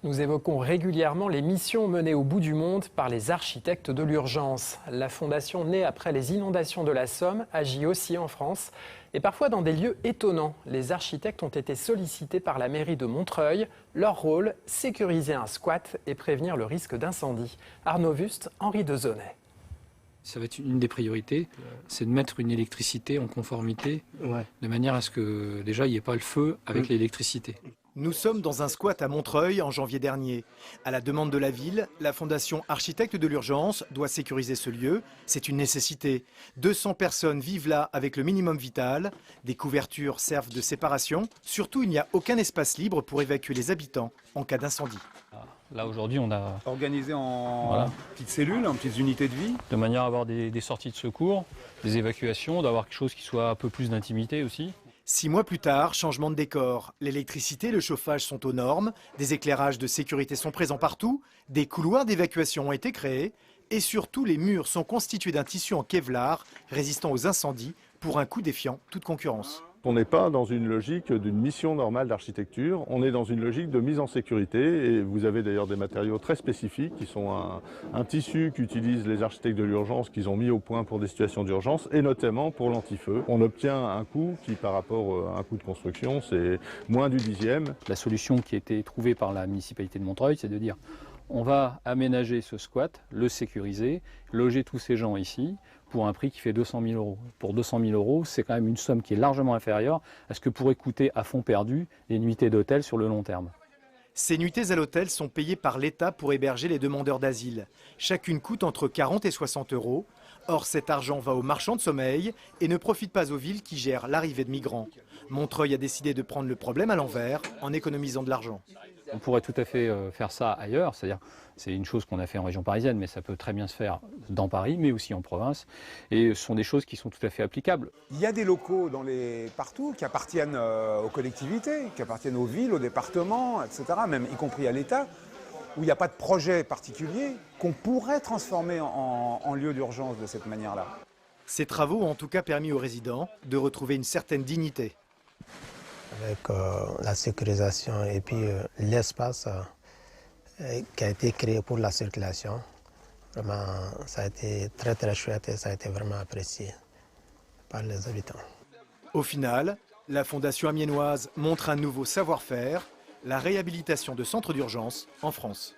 Nous évoquons régulièrement les missions menées au bout du monde par les architectes de l'urgence. La fondation née après les inondations de la Somme agit aussi en France et parfois dans des lieux étonnants. Les architectes ont été sollicités par la mairie de Montreuil. Leur rôle, sécuriser un squat et prévenir le risque d'incendie. Arnaud Wust, Henri Dezonnet. Ça va être une des priorités, c'est de mettre une électricité en conformité, de manière à ce que déjà il n'y ait pas le feu avec l'électricité. Nous sommes dans un squat à Montreuil en janvier dernier. À la demande de la ville, la Fondation Architectes de l'Urgence doit sécuriser ce lieu. C'est une nécessité. 200 personnes vivent là avec le minimum vital. Des couvertures servent de séparation. Surtout, il n'y a aucun espace libre pour évacuer les habitants en cas d'incendie. Là aujourd'hui on a organisé en petites cellules, en petites unités de vie. de manière à avoir des sorties de secours, des évacuations, d'avoir quelque chose qui soit un peu plus d'intimité aussi. 6 mois plus tard, changement de décor. L'électricité et le chauffage sont aux normes, des éclairages de sécurité sont présents partout, des couloirs d'évacuation ont été créés et surtout les murs sont constitués d'un tissu en Kevlar résistant aux incendies pour un coût défiant toute concurrence. On n'est pas dans une logique d'une mission normale d'architecture, on est dans une logique de mise en sécurité et vous avez d'ailleurs des matériaux très spécifiques qui sont un tissu qu'utilisent les architectes de l'urgence qu'ils ont mis au point pour des situations d'urgence et notamment pour l'anti-feu. On obtient un coût qui par rapport à un coût de construction c'est moins du 10e. La solution qui a été trouvée par la municipalité de Montreuil, c'est de dire on va aménager ce squat, le sécuriser, loger tous ces gens ici pour un prix qui fait 200 000 euros. Pour 200 000 euros, c'est quand même une somme qui est largement inférieure à ce que pourraient coûter à fond perdu les nuitées d'hôtel sur le long terme. Ces nuitées à l'hôtel sont payées par l'État pour héberger les demandeurs d'asile. Chacune coûte entre 40 et 60 euros. Or, cet argent va aux marchands de sommeil et ne profite pas aux villes qui gèrent l'arrivée de migrants. Montreuil a décidé de prendre le problème à l'envers en économisant de l'argent. On pourrait tout à fait faire ça ailleurs, c'est-à-dire c'est une chose qu'on a fait en région parisienne, mais ça peut très bien se faire dans Paris, mais aussi en province. Et ce sont des choses qui sont tout à fait applicables. Il y a des locaux partout qui appartiennent aux collectivités, qui appartiennent aux villes, aux départements, etc., même y compris à l'État, où il n'y a pas de projet particulier qu'on pourrait transformer en lieu d'urgence de cette manière-là. Ces travaux ont en tout cas permis aux résidents de retrouver une certaine dignité. Avec la sécurisation et puis l'espace qui a été créé pour la circulation, vraiment ça a été très très chouette et ça a été vraiment apprécié par les habitants. Au final, la Fondation amiénoise montre un nouveau savoir-faire, la réhabilitation de centres d'urgence en France.